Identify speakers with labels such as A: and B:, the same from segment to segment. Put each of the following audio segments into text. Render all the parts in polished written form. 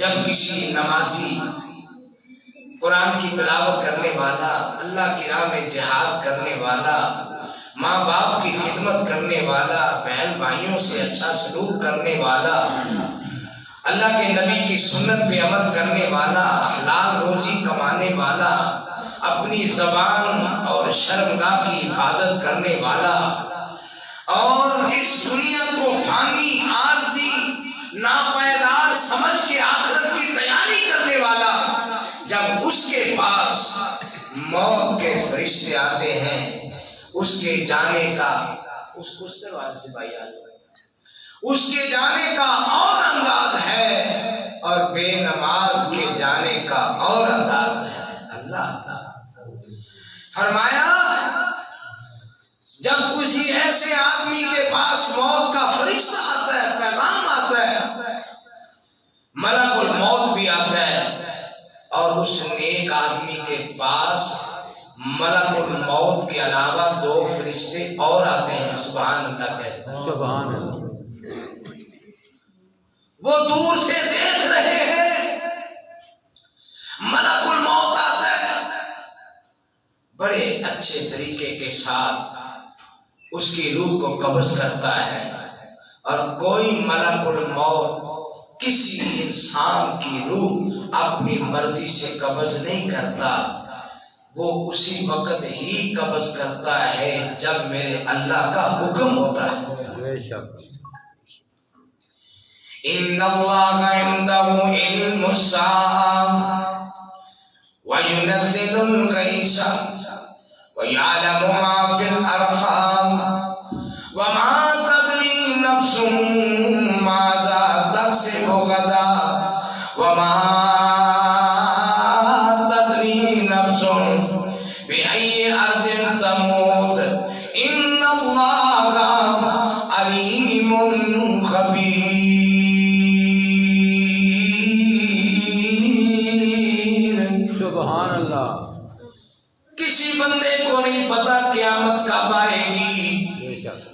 A: جب کسی نمازی، قرآن کی تلاوت کرنے والا، اللہ کی راہ میں جہاد کرنے والا، ماں باپ کی خدمت کرنے والا، بہن بھائیوں سے اچھا سلوک کرنے والا، اللہ کے نبی کی سنت پہ عمل کرنے والا، حلال روزی کمانے والا، اپنی زبان اور شرمگاہ کی حفاظت کرنے والا، اور اس دنیا کو فانی، عارضی، ناپائیدار سمجھ کے آخرت کی تیاری کرنے والا، جب اس کے پاس موت کے فرشتے آتے ہیں، اس کے جانے کا اس کے جانے کا اور انداز ہے اور بے نماز کے جانے کا اور انداز ہے۔ اللہ فرمایا جب کسی ایسے آدمی کے پاس موت کا فرشتہ آتا ہے، پیغام آتا ہے، ملک الموت بھی آتا ہے، اور اس نیک آدمی کے پاس ملک الموت کے علاوہ 2 فرشتے اور آتے ہیں، سبحان اللہ کہتے ہیں، سبحان اللہ۔ وہ دور سے دیکھ رہے ہیں، ملک الموت آتا ہے، بڑے اچھے طریقے کے ساتھ اس کی روح کو قبض کرتا ہے، اور کوئی ملک الموت کسی انسان کی روح اپنی مرضی سے قبض نہیں کرتا، وہ اسی وقت ہی قبض کرتا ہے جب میرے اللہ کا حکم ہوتا ہے۔ ان اللہ عنده علم الساعة وينزل الغيث ويعلم ما في الارحام وما تدري نفس ماذا تكسب غدا وما تدري نفس بأي أرض تموت إن الله عليم خبير۔ سبحان اللہ۔ کسی بندے کو نہیں پتا قیامت کب آئے گی،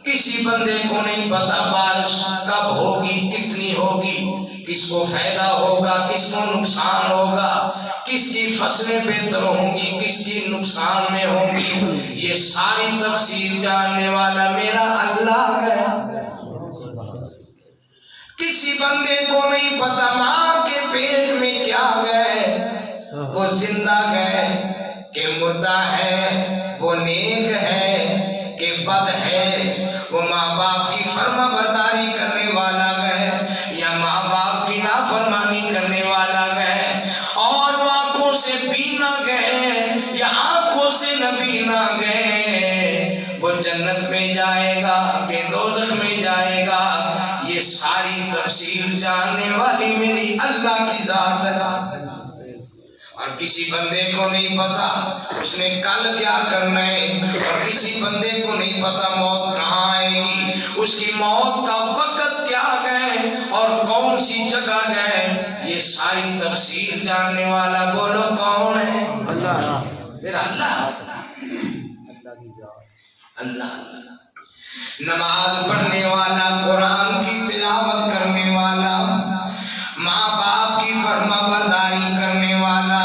A: کسی بندے کو نہیں پتا بارش کب ہوگی، کتنی ہوگی، کس کو فائدہ ہوگا، کس کو نقصان ہوگا، کس کی فصلیں بہتر ہوں گی، کس کی نقصان میں ہوں گی، یہ ساری تفصیل جاننے والا میرا اللہ ہے۔ کسی بندے کو نہیں پتا ماں کے پیٹ میں کیا گئے، وہ زندہ ہے کہ مردہ ہے، وہ نیک ہے کہ بد ہے، وہ ماں باپ کی فرما برداری کرنے والا ہے یا ماں باپ کی نافرمانی کرنے والا ہے، اور وہ آنکھوں سے بھی نہ گئے یا آنکھوں سے نہ بھی نہ گئے، وہ جنت میں جائے گا کہ دوزخ میں جائے گا، یہ ساری تفصیل جاننے والی میری اللہ کی ذات ہے۔ اور کسی بندے کو نہیں پتا اس نے کل کیا کرنا ہے، اور کسی بندے کو نہیں پتا موت کہاں آئے گی، اس کی موت کا وقت کیا گئے اور کون سی جگہ گئے، یہ ساری تفصیل جاننے والا بولو کون ہے؟ اللہ، میرا اللہ۔ اللہ نماز پڑھنے والا، قرآن کی تلاوت کرنے والا، ماں باپ کی فرما برداری کرنے والا،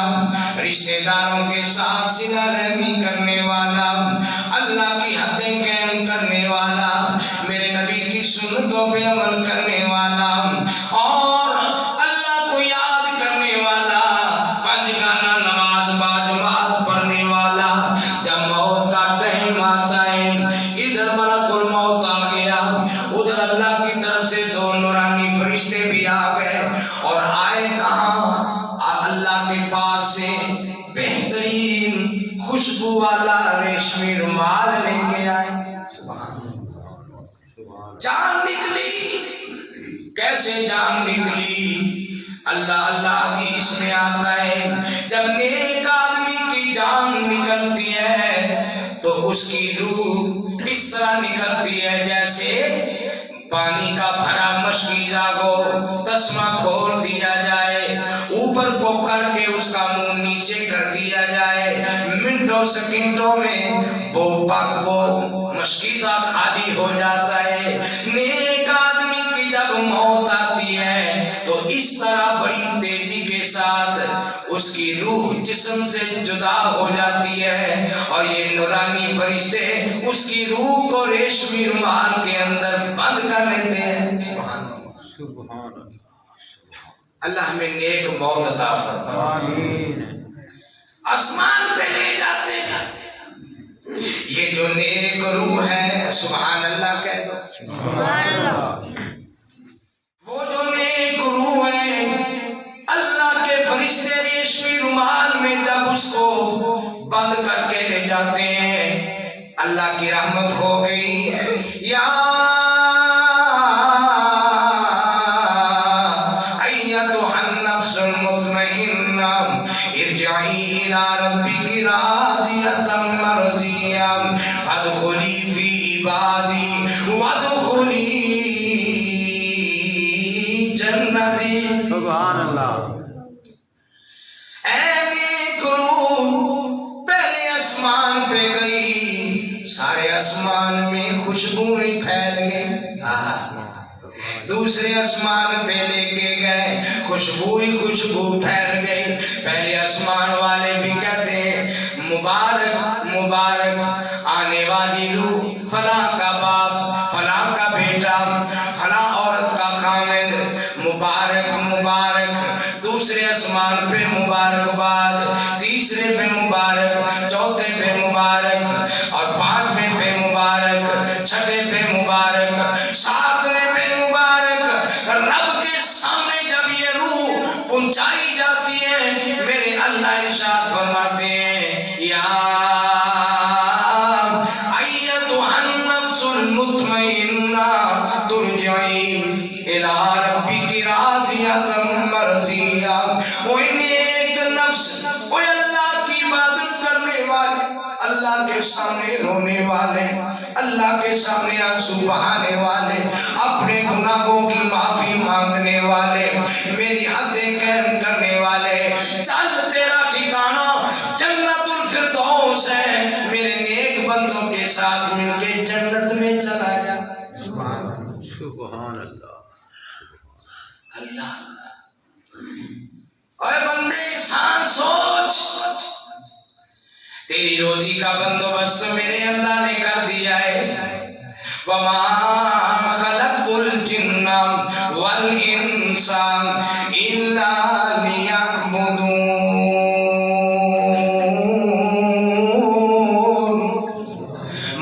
A: رشتہ داروں کے ساتھ صلہ رحمی کرنے والا، اللہ کی حدیں قائم کرنے والا، میرے نبی کی سنتوں پہ عمل کرنے والا، اور اللہ کو یاد کرنے والا، 5 گانا نماز باجماعت پڑھنے والا، جب موت کا ٹائم آتا ہے، ادھر ملک الموت آ گیا، ادھر اللہ کی طرف سے 2 نورانی فرشتے بھی آ گئے، اور آئے کہاں؟ اللہ کے پاس سے بہترین خوشبو والا ریشمی رومال لے کے آئے۔ جان نکلی، کیسے جان نکلی؟ اللہ اللہ حدیث میں آتا ہے جب نیک آدمی کی جان نکلتی ہے تو اس کی روح اس طرح نکلتی ہے جیسے پانی کا بھرا مشکیزہ کو تسمہ کھول دیا جائے، اوپر کو کر کے اس کا منہ نیچے کر دیا جائے، منٹوں سیکنڈوں میں وہ پشکیزہ خالی ہو جاتا ہے۔ نیک آدمی کی جب موت آتی ہے تو اس طرح بڑی تیزی کے ساتھ اس کی روح جسم سے جدا ہو جاتی ہے، اور یہ نورانی فرشتے اس کی روح کو ریشمی رومال کے اندر بند کر لیتے ہیں۔ سبحان اللہ، ہمیں نیک موت عطا فرمائے۔ آسمان پہ لے جاتے ہیں، یہ جو نیک روح ہے، سبحان اللہ کہہ دو، سبحان اللہ، وہ جو نیک روح ہے، اللہ کے فرشتے ریشمی رومال میں جب اس کو بند کر کے لے جاتے ہیں، اللہ کی رحمت ہو گئی ہے، یا ایتھا النفس المطمئنہ ارجعی الی ربک راضیۃ مرضیہ فادخلی فی عبادی وادخلی جنتی۔ سبحان اللہ۔ اے نیک روح پہلے آسمان پہ گئی، سارے آسمان میں خوشبوئیں پھیل گئی، دوسرے آسمان پہ لے کے گئے، خوشبو ہی خوشبو پھیل گئی۔ پہلے آسمان والے بھی کہتے ہیں مبارک مبارک آنے والی روح، فلاں کا باپ، فلاں کا بیٹا، فلاں عورت کا خامد، مبارک مبارک۔ دوسرے آسمان پہ مبارکباد، تیسرے پہ مبارک، چوتھے پہ مبارک، اور پانچویں پہ مبارک، چھٹے پہ مبارک، ساتویں پہ مبارک۔ رب کے سامنے جب یہ روح پہنچائی جاتی ہے، میرے اللہ ارشاد فرماتے ہیں یا ایتھا النفس المطمئنہ ترجعی الی ربک راضیۃ مرضیہ۔ وہ نیک نفس، وہ اللہ کی عبادت کرنے والے، اللہ کے سامنے رونے والے، اللہ کے سامنے آنسو بہانے والے، اپنے گناہوں کی معافی مانگنے والے، میری حدیں قائم کرنے والے، چل تیرا ٹھکانہ جنت الفردوس ہے، میرے نیک بندوں کے ساتھ مل کے جنت میں چلا جا۔ سبحان اللہ، اللہ۔ اے بندے، انسان سوچ، تیری روزی کا بندوبست میرے اللہ نے کر دیا ہے۔ وَمَا خَلَقْتُ الْجِنَّ وَالْإِنسَ إِلَّا لِيَعْبُدُونِ۔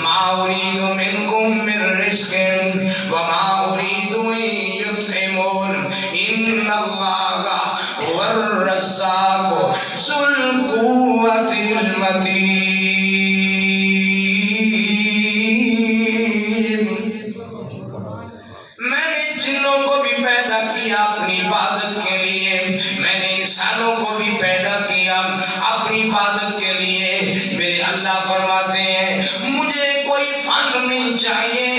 A: مَا أُرِيدُ مِنْكُم مِّن رِّزْقٍ وَمَا أُرِيدُ أَن يُطْعِمُونِ إِنَّ اللَّهَ هُوَ الرَّزَّاقُ ذُو الْقُوَّةِ الْمَتِينُ۔ میں نے جنوں کو بھی پیدا کیا اپنی عبادت کے لیے، میں نے انسانوں کو بھی پیدا کیا اپنی عبادت کے لیے۔ میرے اللہ فرماتے ہیں مجھے کوئی فنڈ نہیں چاہیے،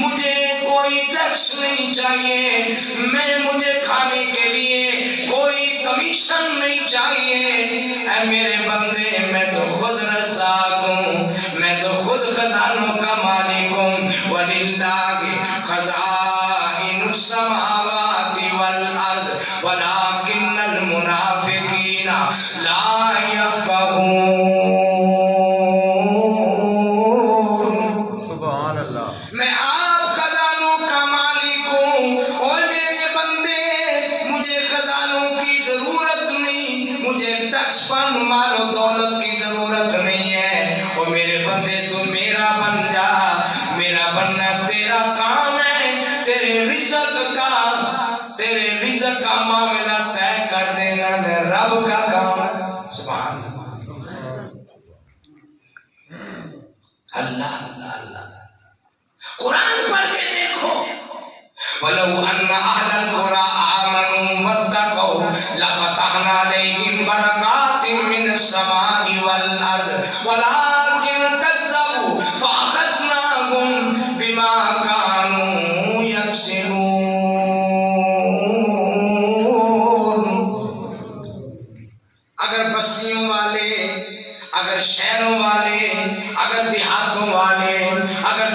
A: مجھے کوئی ٹیکس نہیں چاہیے، مجھے کھانے کے لیے کوئی کمیشن نہیں چاہیے۔ اے میرے بندے، میں تو خود رزاق ہوں، میں تو خود خزانوں کا مالک ہوں۔ وَلِلَّهِ خَزَائِنُ السَّمَاوَاتِ وَالْأَرْضِ وَلَٰكِنَّ الْمُنَافِقِينَ لَا يَفْقَهُونَ۔ سبحان اللہ۔ میں آپ خزانوں کا مالک ہوں، اور میرے بندے مجھے خزانوں کی ضرورت نہیں، مجھے ٹیکس فنڈ مال و دولت کی ضرورت نہیں ہے۔ اور میرے بندے تو میرا بن جا، میرا بننا تیرا کام ہے، تیرے رزق کا معاملہ طے کر دینا میں رب کا کام ہے۔ سبحان اللہ، اللہ اللہ۔ قرآن پڑھ کے دیکھو، وَلَوْ أَنَّ أَهْلَ الْقُرَىٰ آمَنُوا وَاتَّقَوْا لَفَتَحْنَا عَلَيْهِم بَرَكَاتٍ مِّنَ السَّمَاءِ وَالْأَرْضِ وَلَٰكِن كَذَّبُوا فَأَخَذْنَاهُم بِمَا كَانُوا يَكْسِبُونَ۔ اگر بستیوں والے، اگر شہروں والے، اگر دیہاتوں والے، اگر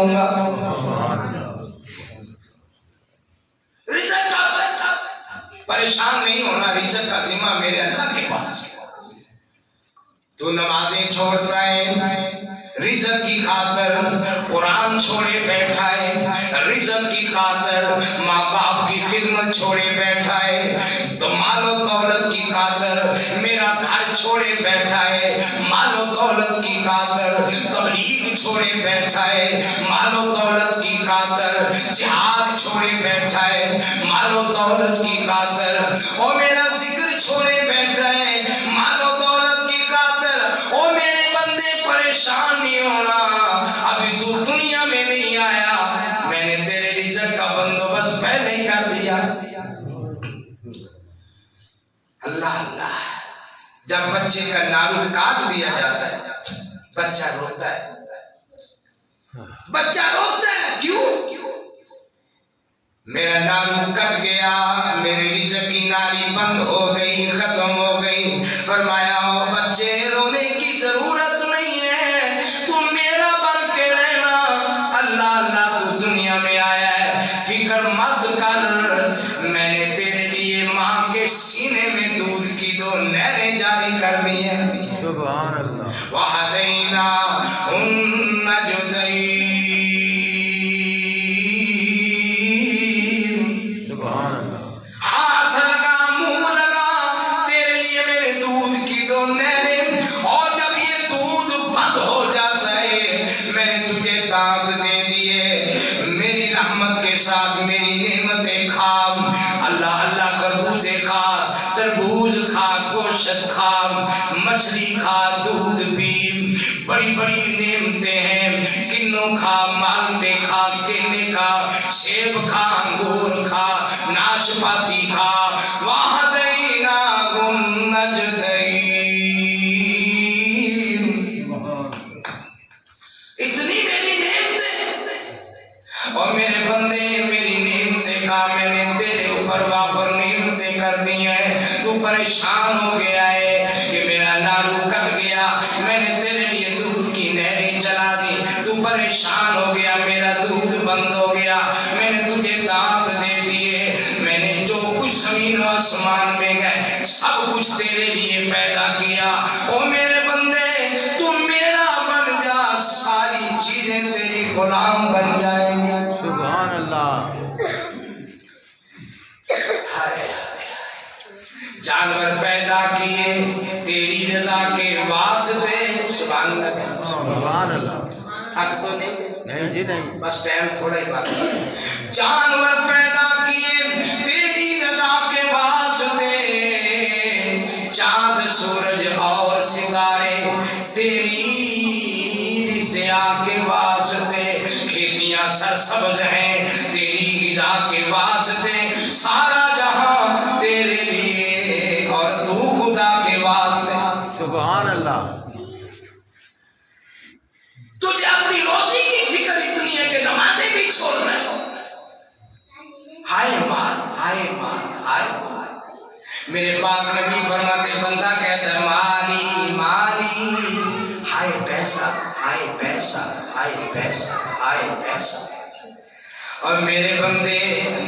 A: دوں گا. رزق کا پریشان نہیں ہونا، رزق کا ذمہ میرے اللہ کے پاس ہے. تو نمازیں چھوڑتا ہے رزق کی خاطر، قرآن چھوڑے بیٹھا ہے رزق کی خاطر، ماں باپ کی خدمت چھوڑے بیٹھا ہے، تو مال و دولت کی خاطر میرا گھر چھوڑے بیٹھا ہے، مال و دولت کی خاطر تبلیغ چھوڑے بیٹھا ہے، مال و دولت کی خاطر جہاد چھوڑے بیٹھا ہے، مال و دولت کی خاطر او میرا ذکر چھوڑے بیٹھا ہے، مال و دولت کی خاطر. او میرے بندے پریشان نہیں ہونا، ابھی تو دنیا میں نہیں آیا، میں نے تیرے رزق کا بندوبست پہلے ہی کر دیا. اللہ اللہ. جب بچے کا نارو کاٹ دیا جاتا ہے بچہ روتا ہے، بچہ روتا ہے. کیوں؟ میرا نارو کٹ گیا، میرے رزق کی نالی بند ہو گئی، ختم ہو گئی. فرمایا ہو بچے رونے کی ضرورت نہیں ہے، تم میرا بن کے رہنا. اللہ اللہ تو دنیا میں آیا ہے، فکر مت کر، میں نے تیرے لیے ماں کے سینے میں دودھ کی 2 نہریں جاری کر دی ہیں. سبحان اللہ. وَهَدَيْنَاهُ النَّجْدَيْنِ. ہاتھ لگا، منہ لگا، تیرے لیے میرے دودھ کی 2 نہریں، اور جب یہ دودھ بند ہو جاتا ہے میں نے تجھے دانت دے دیے، میری رحمت کے ساتھ میری نعمتیں کھا. اللہ اللہ. خربوزے کھا، تربوز کھا، گوشت کھا، مچھلی کھا، دودھ پی، بڑی بڑی نعمتیں ہیں. کنوں کھا، مالٹے کھا، کیلے کھا، سیب کھا، انگور کھا، ناشپاتی کھا. وَهَدَيْنَاهُ النَّجْدَيْنِ. اتنی میری نعمتیں، اور میرے بندے میری نعمتیں کا میں نے تیرے اوپر وافر نعمتیں کر دی ہیں. تو پریشان ہو گیا ہے کہ میرا نارو کٹ گیا، میں نے تیرے لیے دودھ کی نہریں چلا دی. تو پریشان ہو گیا، میرا دودھ بند ہو گیا، میں نے تجھے دانت دے دیے. میں نے جو کچھ زمین و آسمان میں گئے سب کچھ تیرے لیے پیدا کیا. او میرے بندے تو میرا بن جا، ساری چیزیں تیری غلام بن جائیں گی. سبحان اللہ. جانور پیدا کیے تیری رضا کے واسطے. سبحان اللہ. سبحان اللہ. حق تو نہیں جی نہیں، بس ٹائم تھوڑا ہی باقی. جانور پیدا کیے تیری رضا کے واسطے، چاند سورج اور ستارے تیری رضا کے واسطے، کھیتیاں سرسبز ہیں تیری غذا کے واسطے، سارا جہاں تیرے لیے اور تو خدا کے واسطے. سبحان اللہ. تجھے اپنی روزی کی فکر اتنی ہے کہ نمازیں بھی چھوڑ رہے ہو. ہائے مال، ہائے مال، ہائے مال. میرے پاک نبی فرماتے بندہ کہتا ہے مالی مالی، ہائے پیسہ، ہائے پیسہ، ہائے پیسہ، ہائے پیسہ. اور میرے بندے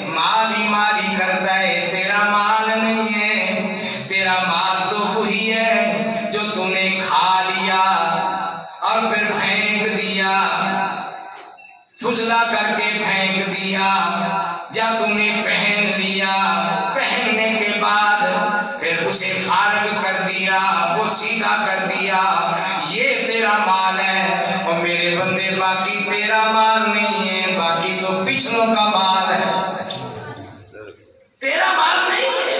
A: مالی مالی کرتا ہے، تیرا مال نہیں ہے. تیرا مال تو وہی ہے جو تم نے کھا لیا اور پھر پھینک دیا، فضلہ کر کے پھینک دیا، یا تم نے پہن لیا، پہننے کے بعد پھر اسے فارغ کر دیا، وہ سیدھا کر دیا. یہ تیرا مال ہے. اور میرے بندے باقی تیرا مال نہیں ہے، باقی تو پچھلوں کا مال ہے، تیرا مال نہیں ہے.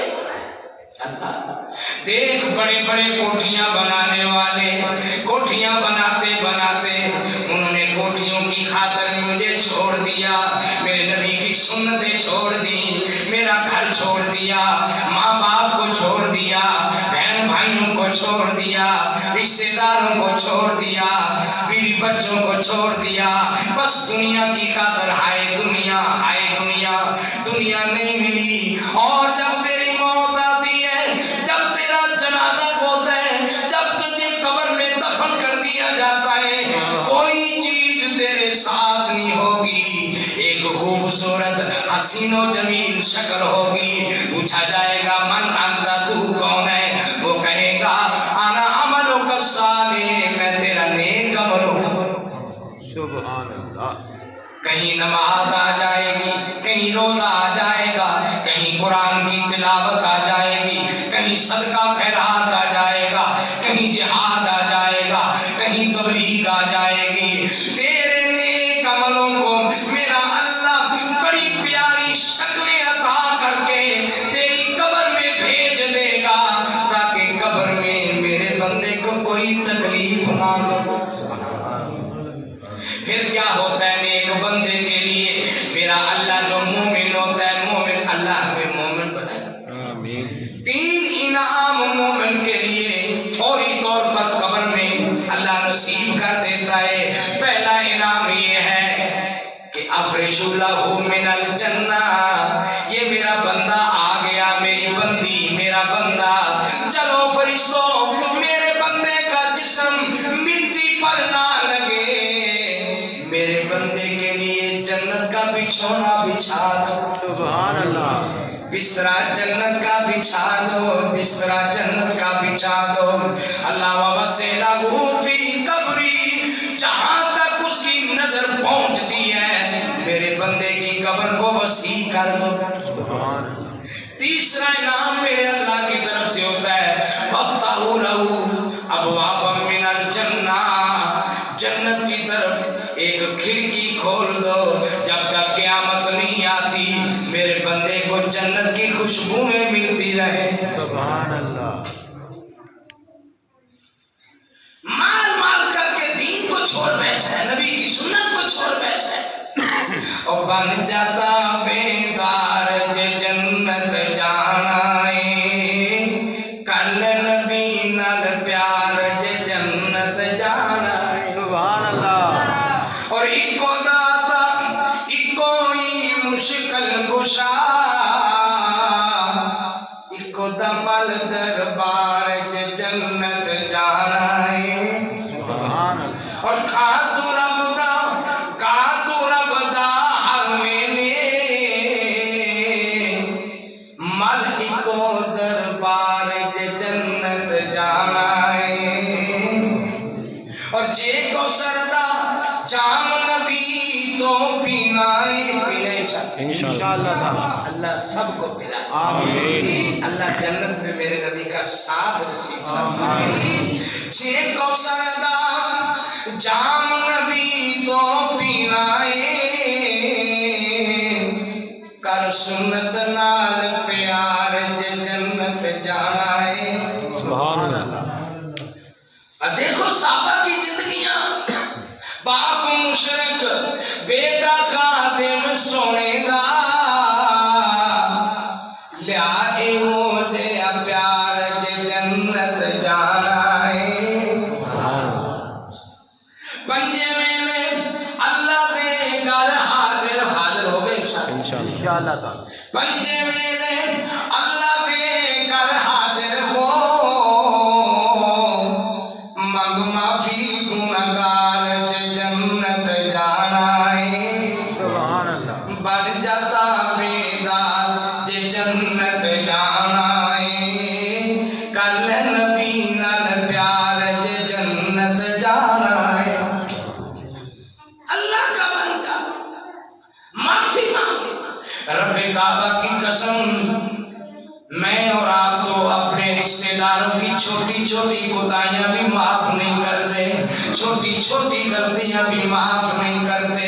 A: دیکھ بڑے بڑے کوٹھیاں بنانے والے، کوٹھیاں بناتے بناتے انہوں نے کوٹھیوں کی خاطر مجھے چھوڑ دیا، میرے نبی کی سنتیں چھوڑ دی، میرا گھر چھوڑ دیا، ماں باپ کو چھوڑ دیا، بہن بھائیوں کو چھوڑ دیا، رشتے داروں کو چھوڑ دیا، بیوی بچوں کو چھوڑ دیا، بس دنیا کی خاطر. ہائے دنیا، ہائے دنیا. دنیا نہیں ملی. اور جب تیری موت آتی ہے، جب تیرا جنازہ ہوتا ہے، جب تجھے قبر میں دفن کر دیا جاتا ہے، کوئی چیز تیرے ساتھ نہیں خوبصورت حسین و جمیل شکل ہوگی. پوچھا جائے گا من انت، تو کون ہے؟ وہ کہے گا انا عملک الصالح، میں تیرا نیک عمل ہوں.
B: سبحان اللہ.
A: کہیں نماز آ جائے گی، کہیں روزہ آ جائے گا، کہیں قرآن کی تلاوت آ جائے گی، کہیں صدقہ خیرات آ جائے گا، کہیں جہاد آ جائے گا، کہیں تبلیغ آ جائے گی. تیرے نیک عملوں کو میرا اللہ بڑی پیاری شکلیں عطا کر کے تیری قبر میں بھیج دے گا، تاکہ قبر میں میرے بندے کو کوئی تکلیف نہ ہو. پھر کیا ہوتا ہے نیک بندے کے لیے؟ میرا اللہ جو مومن ہوتا ہے، مومن اللہ ہمیں مومن بنائے. آمین. 3 انعام مومن کے لیے فوری طور پر قبر میں اللہ نصیب کر دیتا ہے. پہلا انعام یہ ہے کہ افرش لہ من الجنہ، یہ میرا بندہ آ گیا، میری بندی، میرا بندہ، چلو فرشتوں میرے بندے کا جسم مٹی پر نہ لگے، میرے بندے کے لیے جنت کا بچھونا بچھا دو.
B: سبحان اللہ.
A: بسترا جنت کا بچھا دو، بسترا جنت کا بچھا دو. اللہ وَوَسِعْلَهُ فِي قَبْرِهِ، جہاں تک اس کی نظر پہنچتی ہے میرے بندے کی قبر کو وسیع کر دو.
B: سبحان.
A: تیسرا انعام میرے اللہ کی طرف سے ہوتا ہے وَافْتَحُوا لَهُ أَبْوَابًا مِنَ الْجَنَّةِ، جنت کی طرف ایک کھڑکی کھول دو. جب تک قیامت نہیں آتی میرے بندے کو جنت کی خوشبوئیں ملتی رہے.
B: سبحان اللہ.
A: مال مال کر کے دین کو چھوڑ بیٹھا ہے، نبی کی سنت کو چھوڑ بیٹھا ہے، اور بن جاتا بیدار جنت جانا ہے، کل نبی نال پیار جنت جانا ہے.
B: سبحان اللہ.
A: اور ایکو داتا ایکو ہی مشکل کشا، ایکو دمل دربار جنت جانا ہے.
B: سبحان اللہ.
A: اور کھا تو رب دا ہر ویلے، مل ایکو دربار جنت جانا ہے. اور جے کو سردا جام نبی تو پینا ہے، پینے
B: انشاءاللہ.
A: اللہ سب کو پلائے.
B: آمین.
A: اللہ جنت میں میرے نبی کا ساتھ نصیب فرمائے. جے کو سردا جام نبی تو پینا ہے، کر سنت نال پیار جنت جانا ہے.
B: سبحان اللہ.
A: دیکھو صحابہ کی زندگیاں، باپ مشرک، بیٹا خادم سونے دا، لیا ہو جیا پیار جنت جانا ہے. پنجے ویلے اللہ دے گھر حاضر ہو گئے
B: انشاءاللہ.
A: پنجے ویلے اللہ دے گھر حاضر ہو، منگ معافی گنہگار جنت جانا ہے.
B: سبحان اللہ.
A: بن جاتا بیدار جنت جانا ہے، کل نبی نال پیار جنت جانا ہے. اللہ کا بندہ معافی مانگے. رب کعبہ کی قسم، میں اور آپ تو اپنے رشتہ داروں کی چھوٹی چھوٹی کوتاہیاں بھی معاف نہیں کرتے، چھوٹی چھوٹی غلطیاں بھی معاف نہیں کرتے،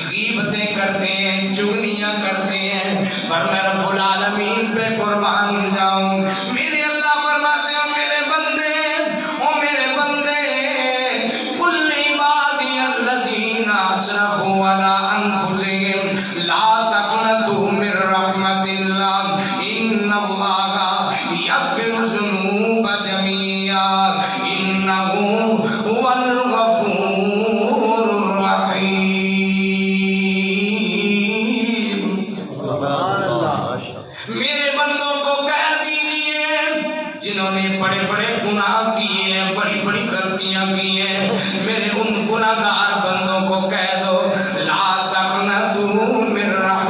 A: غیبتیں کرتے ہیں، چغلیاں کرتے ہیں، پر میں رب العالمین پہ قربان جاؤں. میرے اللہ فرماتے ہیں میرے بندے کل عبادی الذین اسرفوا علی انفسہم لا تقنطوا من رحمت اللہ ان اللہ یغفر الذنوب جميعا انہ هو الغفور الرحیم.
B: سبحان اللہ.
A: میرے بندوں کو کہہ دیجئے جنہوں نے بڑے بڑے گناہ کیے ہیں، بڑی بڑی غلطیاں کی ہیں، میرے ان گناہگار بندوں کو کہہ دو لا تقنطوا من رحمت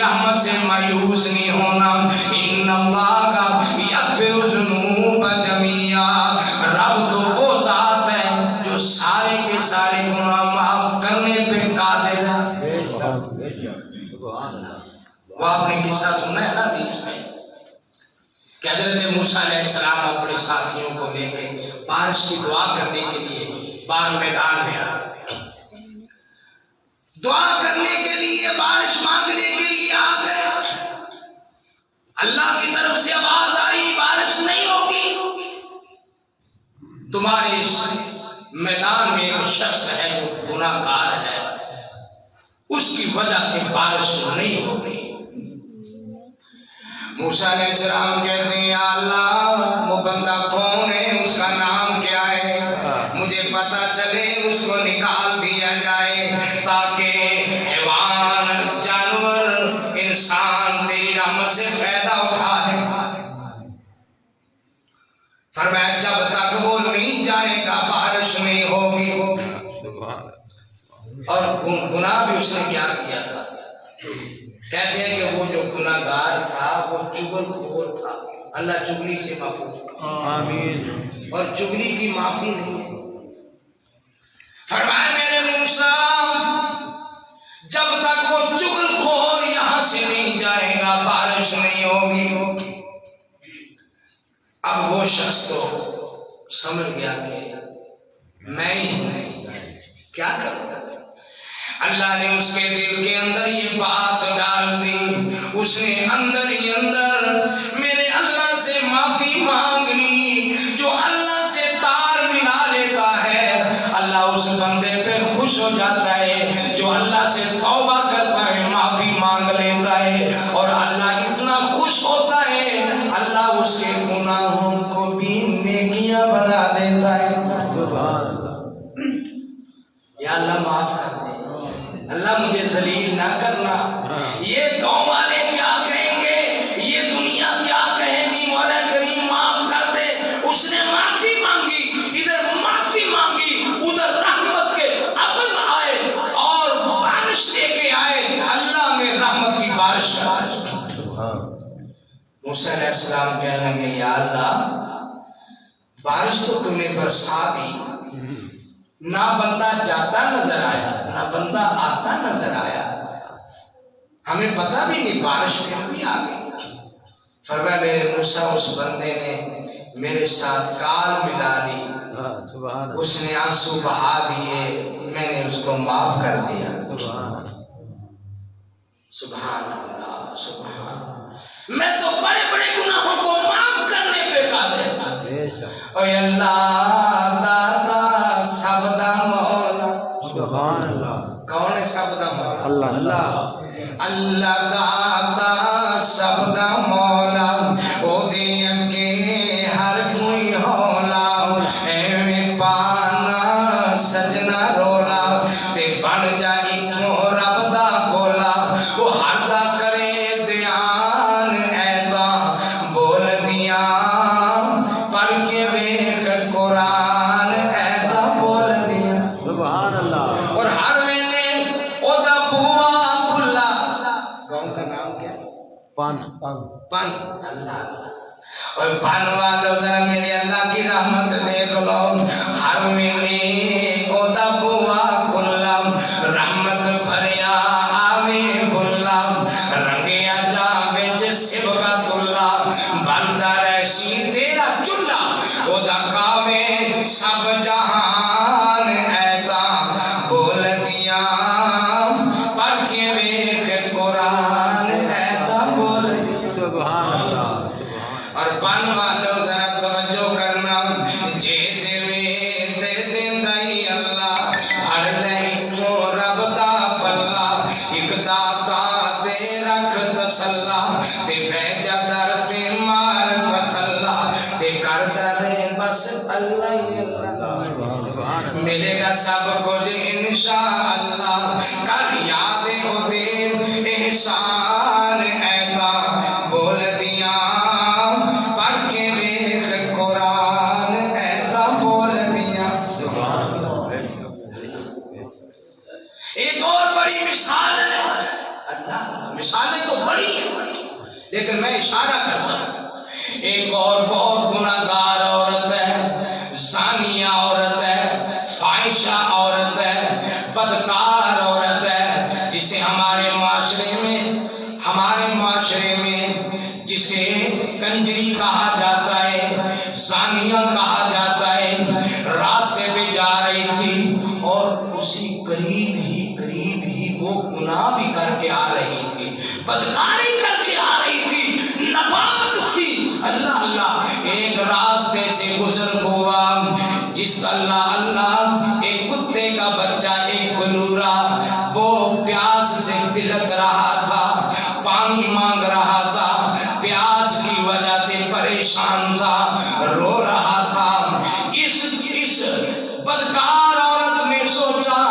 A: رحمت سے مایوس نہیں ہونا. ان اللہ یغفر الذنوب جميعا، رب تو وہ ذات ہے جو سارے کے سارے گناہ معاف کرنے پہ قادر ہے. وہ آپ نے قصہ سنا ہے نا حدیث میں کہ حضرت موسیٰ علیہ السلام اپنے ساتھیوں کو لے کے بارش کی دعا کرنے کے لیے باہر میدان میں آئے. دعا کرنے کے لیے، بارش مانگنے کے لیے آ گئے. اللہ کی طرف سے آواز آئی بارش نہیں ہوگی. تمہارے اس میدان میں ایک شخص ہے جو گناہ گار ہے، اس کی وجہ سے بارش نہیں ہوگی. موسیٰ علیہ السلام کہتے ہیں یا اللہ وہ بندہ کون ہے، اس کا نام کیا ہے، مجھے پتا چلے اس کو نکال دیا جائے تاکہ حیوان، جانور، انسان تیری رحمت سے فائدہ اٹھائے. فرمایا جب تک وہ نہیں جائے گا بارش نہیں ہوگی. اور گناہ بھی اس نے کیا کیا تھا؟ کہتے ہیں کہ وہ جو گناہ گار تھا وہ چغل خور تھا. اللہ چغلی سے محفوظ آمین. اور چغلی کی معافی نہیں ہے. فرمایا میرے موسیٰ جب تک وہ چغل خور یہاں سے نہیں جائے گا بارش نہیں ہوگی. اب وہ شخص تو سمجھ گیا کہ میں ہی ہوں، کیا کروں. اللہ نے اس کے دل کے اندر یہ بات ڈال دی. اس نے اندر ہی اندر میرے اللہ سے معافی مانگ لی. جو اللہ سے تار ملا لیتا ہے اللہ اس بندے پہ خوش ہو جاتا ہے. جو اللہ سے توبہ کرتا ہے معافی مانگ لیتا ہے اور اللہ اتنا خوش ہوتا ہے اللہ اس کے گناہوں کو بھی نیکیاں بنا دیتا ہے. سبحان اللہ. یا اللہ معاف کر دے، اللہ مجھے ذلیل نہ کرنا. یہ قوم والے کیا کہیں گے، یہ دنیا کیا کہے گی، مولا کریم معاف کر دے. اس نے معافی مانگی، ادھر معافی مانگی، ادھر رحمت کے ابر آئے اور بارش لے کے آئے. اللہ نے رحمت کی بارش کر. موسیٰ علیہ السلام کہنے لگے یا اللہ بارش تو تم نے برسا دی، نہ بندہ جاتا نظر آیا نہ بندہ آتا نظر آیا، ہمیں پتہ بھی نہیں بارش پھر بھی آ گئی. فرمایا میرے موسیٰ اس بندے نے میرے ساتھ کال ملا لی، اس نے آنسو بہا دیے، میں نے اس کو معاف کر دیا. سبحان اللہ سبحان اللہ. میں تو بڑے بڑے گناہوں کو معاف کرنے پہ قادر ہوں. اے اللہ داتا سب دا مولا. سبحان اللہ. کون ہے سب دا مولا؟ اللہ. اللہ داتا سب دا مولا، او دے اگے ہر کوئی ہولا. ایویں پانا سجنا رولا تے بن جائی کیوں رب دا بولا. وہ ہر دا کرے دھیان ایدا بول دیا پڑھ کے ویکھ قرآن ایدا بول دیا. سبحان اللہ. اور ہر ویلے او دا بوا کھلا. قوم کا نام کیا ہے؟ پن. اللہ. اور پن والوں ذرا میرے اللہ کی رحمت دیکھ لو. ہر ویلے او دا بوا کھلا، رحمت بھریا آوے بھلا، رنگیا جا وچ سبغت اللہ، بندہ رہسی تیرا چلا. او دا کاوے سب جہان ایدا بول دیا پڑھ کے ویکھ قرآن ایدا بول دیا. سبحان اللہ. اور بن والوں ذرا توجہ کرنا، جے دیوے تے دیندائی اللہ، ہر لے کیوں رب دا پلا، ایک داتا تے رکھ تسلا، تے بھیجا در تے مار پتھلا، تے کر درے بس اللہ ہی اللہ. ملے گا سب کچھ انشاءاللہ، کر یاد ہو دے احسان ایدا بول دیا پڑھ کے ویکھ قرآن ایدا بول دیا. ایک اور بڑی مثال ہے. اللہ مثالیں تو لیکن میں اشارہ کرتا ہوں ایک اور بہت گناہگار عورت ہے، زانیہ عورت ہے، فاحشہ عورت ہے، بدکار عورت ہے، جسے ہمارے معاشرے میں جسے کنجری کہا جاتا ہے، زانیہ کہا جاتا ہے۔ راستے پہ جا رہی تھی اور اسی قریب ہی وہ گناہ بھی کر کے آ رہی تھی، بدکاری کر کے آ رہی تھی، ناپاک تھی۔ اللہ اللہ ایک راستے سے گزر ہوا جس اللہ ایک کتے کا بچہ، ایک بلورا، وہ پیاس سے بلک رہا تھا، پانی مانگ رہا تھا، پیاس کی وجہ سے پریشان تھا، رو رہا تھا۔ اس بدکار عورت نے سوچا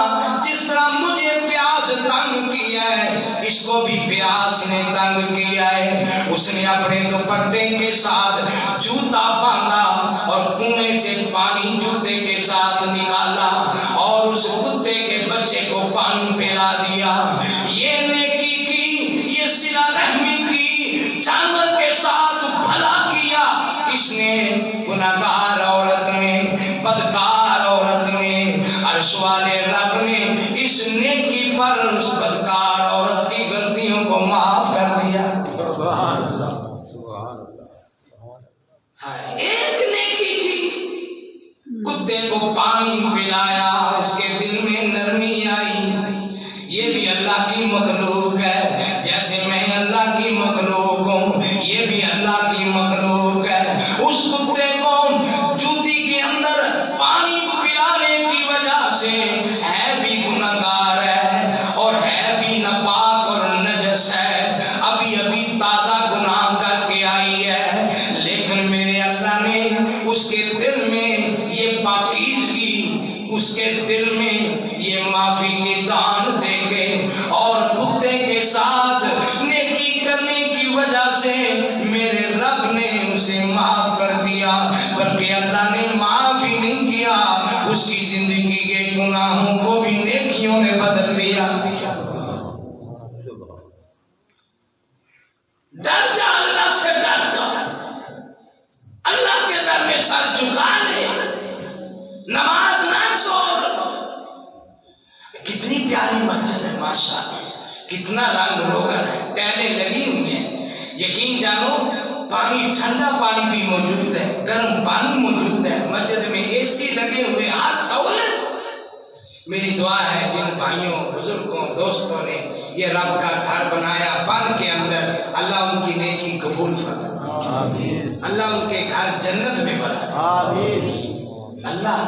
A: جس طرح مجھے پیاس تنگ کیا ہے اس کو بھی پیاس نے تنگ کیا ہے۔ اس نے اپنے دوپٹے کے ساتھ جوتا باندھا اور کنویں سے پانی جوتے کے ساتھ نکالا اور اس کتے کے بچے کو پانی پلا دیا۔ یہ نیکی کی، یہ صلہ رحمی کی، جانور کے ساتھ بھلا کیا۔ کس نے؟ گناہگار عورت نے، بدکار عورت نے۔ عرش والے رب نے اس نیکی پر اس بدکار عورت کی غلطیوں کو معاف کر دیا۔
B: سبحان اللہ، سبحان اللہ۔
A: ایک نیکی کی، کتے کو پانی پلایا، اس کے دل میں نرمی آئی۔ یہ بھی اللہ کی مخلوق ہے، جیسے میں اللہ کی مخلوق ہوں، یہ بھی اللہ کی مخلوق ہے۔ اس کتے کو جوتی کے اندر پانی پلانے کی وجہ سے ہے بھی گناہگار ہے اور ہے بھی ناپاک اور نجس ہے، ابھی تازہ گناہ کر کے آئی ہے، لیکن میرے اللہ نے اس کے دل میں یہ پاکیزگی، اس کے دل میں یہ معافی کے دان دے کے اور کتے کے ساتھ نیکی کرنے کی وجہ سے میرے رب نے اسے معاف کر دیا۔ بلکہ اللہ نے معاف ہی نہیں کیا، اس کی زندگی کے گناہوں کو بھی نیکیوں میں بدل دیا۔ ڈر جا، اللہ سے ڈر جا، اللہ کے در میں سر جھکا دے، نماز نہ چھوڑ۔ کتنی پیاری مسجد ہے ماشاءاللہ، کتنا رنگ روگن ہے، ٹائلیں لگی ہوئی ہیں۔ یقین جانو پانی، ٹھنڈا پانی بھی موجود ہے، گرم پانی موجود ہے، مسجد میں اے سی لگے ہوئے، ہر سہولت۔ میری دعا ہے جن بھائیوں، بزرگوں، دوستوں نے یہ رب کا گھر بنایا بن کے اندر، اللہ ان کی نیکی قبول فرمائے، اللہ ان کے گھر جنت میں بنائے۔ اللہ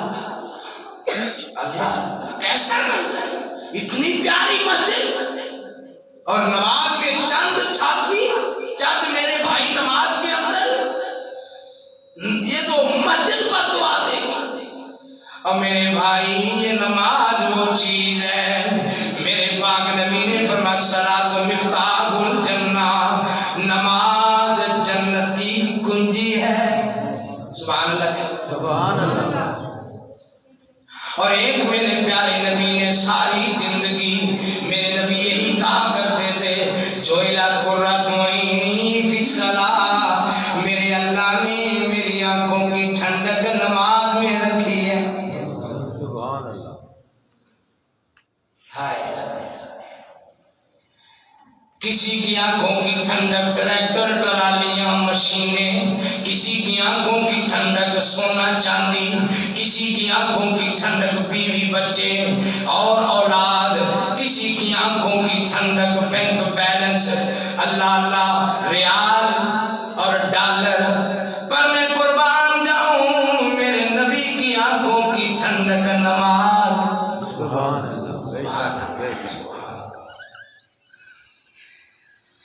A: کیسا منظر، اتنی پیاری مسجد اور نماز کے چند ساتھی، چند میرے بھائی نماز کے اندر، یہ تو مسجد پر دعا دے گا۔ اور میرے بھائی یہ نماز وہ چیز ہے، میرے پاک نبی نے فرمایا الصلاۃ مفتاح الجنہ، نماز جنت کی کنجی ہے۔ سبحان اللہ،
B: سبحان اللہ۔
A: اور ایک میرے پیارے نبی نے ساری زندگی، میرے نبی یہی کہا کرتے تھے، جعلت قرۃ عینی فی الصلاۃ، میرے اللہ نے میری آنکھوں کی ٹھنڈک نماز میں رکھی ہے۔
B: سبحان اللہ۔
A: کسی کی آنکھوں کی ٹھنڈک ٹریکٹر، ٹرالیاں، مشینیں، کسی کی آنکھوں کی ٹھنڈک سونا چاندی، کسی کی آنکھوں کی ٹھنڈک بیوی بچے اور اولاد، کسی کی آنکھوں کی ٹھنڈک بینک بیلنس، اللہ ریال اور ڈالر، پر میں قربان جاؤں میرے نبی کی آنکھوں کی ٹھنڈک نماز۔
B: سبحان اللہ۔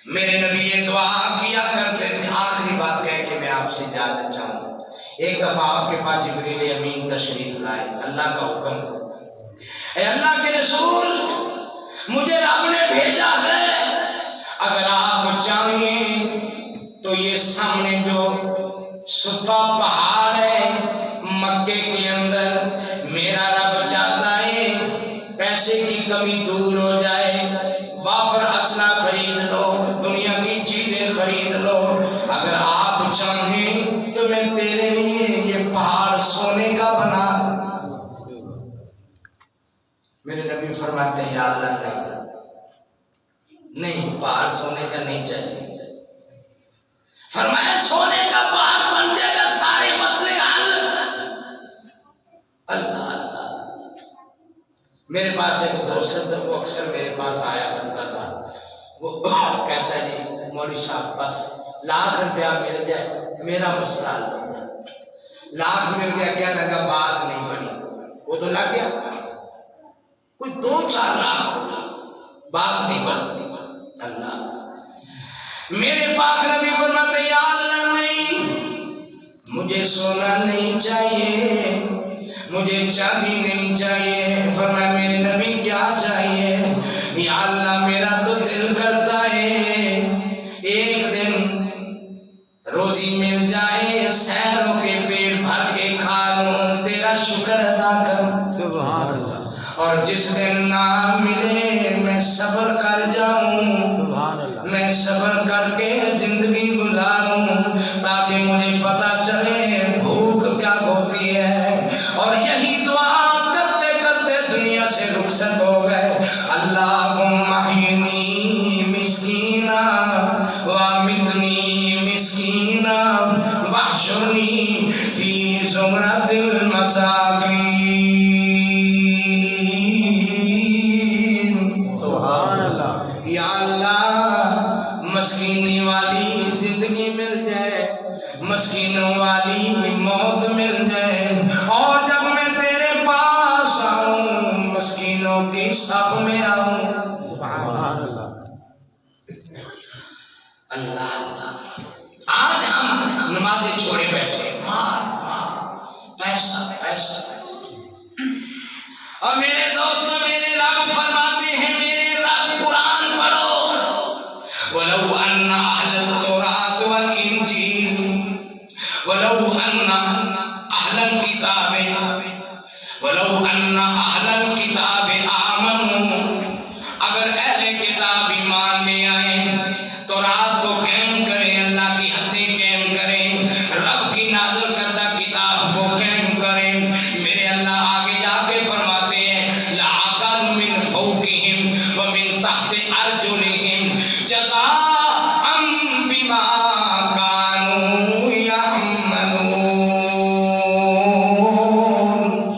A: میرے نبی یہ دعا کیا کرتے تھے۔ آخری بات کہہ کے میں آپ سے اجازت چاہوں، ایک دفعہ آپ کے پاس جبریل امین تشریف لائے، اللہ کا حکم، اے اللہ کے رسول مجھے رب نے بھیجا ہے، اگر آپ چاہیں تو یہ سامنے جو صفا پہاڑ ہے مکے کے اندر، میرا رب چاہتا ہے پیسے کی کمی دور ہو جائے، وافر اسلحہ خرید لو، دنیا کی چیزیں خرید لو، میرے نبی فرماتے ہیں یا اللہ نہیں پہاڑ سونے کا نہیں چاہیے. فرمایا سونے کا پہاڑ بن جائے گا سارے مسئلے حل. اللہ اللہ. میرے پاس ایک دوست تھا, وہ اکثر میرے پاس آیا کرتا تھا. وہ کہتا ہے جی مولوی صاحب بس ₹1,00,000 مل جائے میرا مسئلہ حل ہو جائے. لاکھ مل گیا, کیا لگا بات نہیں بنی. وہ تو لگ گیا, کوئی 2-4 لاکھ بات نہیں بنی. اللہ میرے پاک نبی فرماتے یا اللہ نہیں, مجھے سونا نہیں چاہیے, مجھے چاندی نہیں چاہیے. فرمایا میرے نبی کیا چاہیے؟ یا اللہ میرا تو دل کرتا ہے ایک دن روزی مل جائے, سیروں کے پیٹ بھر کے کھا لوں, تیرا شکر ادا کروں.
B: سبحان اللہ.
A: اور جس دن نہ ملے میں صبر کر جاؤں,
B: سبحان اللہ.
A: میں صبر کر کے زندگی گزاروں تاکہ مجھے پتا چلے بھوک کیا ہوتی ہے. اور یہی دعا کرتے کرتے دنیا سے رخصت ہو گئے. اللہم احینی مسکینا وامتنی مسکینا واحشرنی فی زمرۃ المساکین.
B: سبحان اللہ.
A: یا اللہ مسکینی والی زندگی مل جائے, مسکینوں والی موت مل جائے, اور جب میں تیرے پاس آؤں مسکینوں کی صف میں آؤں.
B: سبحان اللہ.
A: اللہ اللہ. آج ہم نمازیں چھوڑے بیٹھے, مار مار پیسہ پیسہ. اور میرے دوست میرے رب فرماتے ہیں, میرے رب قرآن پڑھو. وَلَوْ أَنَّ أَهْلَ التَّوْرَاةِ وَالْإِنْجِيلِ وَلَوْ أَنَّ أَهْلَ الْكِتَابِ وَلَوْ أَنَّ أَهْلَ الْكِتَابِ آمَنُوا, اگر اہل کتاب ایمان لے آئیں تو رات کو قائم کریں, اللہ کی حدیں قائم کریں, رب کی نازل کردہ کتاب کو قائم کریں. میرے اللہ آگے جا کے فرماتے ہیں لَأَكَلُوا مِنْ فَوْقِهِمْ وَمِنْ تَحْتِ أَرْجُلِهِمْ جَزَاءً بِمَا كَانُوا يَعْمَلُونَ.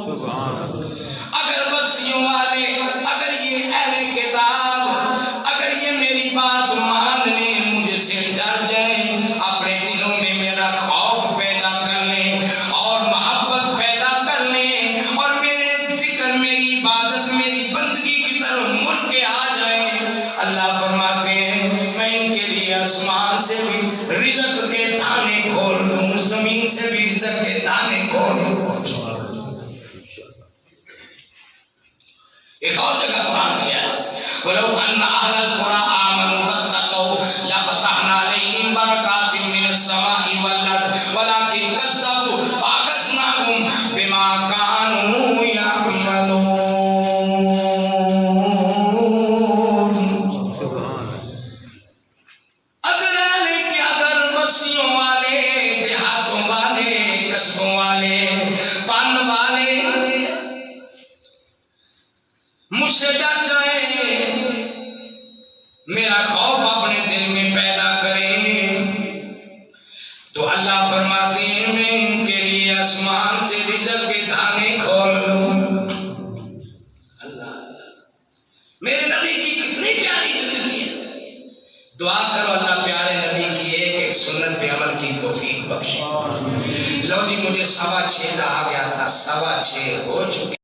B: سبحان اللہ.
A: اگر بستیوں والے, اگر یہ اہل کتاب, اگر یہ میری بات مان لیں, مجھ سے ڈر جائیں, اپنے دلوں میں میرا خوف پیدا کر لیں اور محبت پیدا کر لیں, اور میرے ذکر میری عبادت میری بندگی کی طرف مڑ کے آ جائیں, اللہ فرماتے ہیں میں ان کے لیے آسمان سے بھی رزق کے دانے کھول دوں, زمین سے بھی رزق کے دانے کھول دوں. ایک اور جگہ قرآن کیا ہے وَلَوْ أَنَّ أَهْلَ الْقُرَىٰ آمَنُوا وَاتَّقَوْا لَفَتَحْنَا عَلَيْهِمْ بَرَكَاتٍ مِّنَ السَّمَاءِ وَالْأَرْضِ وَلَٰكِن كَذَّبُوا فَأَخَذْنَاهُم بِمَا كَانُوا يَعْمَلُونَ. اگر بستیوں والے, دیہاتوں والے, قصبوں والے, پن والے مجھ سے ڈر جائے, میرا خوف اپنے دل میں پیدا کرے, تو اللہ فرماتے ہیں میں ان کے لیے آسمان سے رزق کے دانے کھول دوں. اللہ اللہ. میرے نبی کی کتنی پیاری زندگی ہے. دعا کرو اللہ پیارے نبی کی ایک ایک سنت پہ عمل کی توفیق بخشے. لو جی مجھے 6:15 کہا گیا تھا, 6:15 ہو چکے.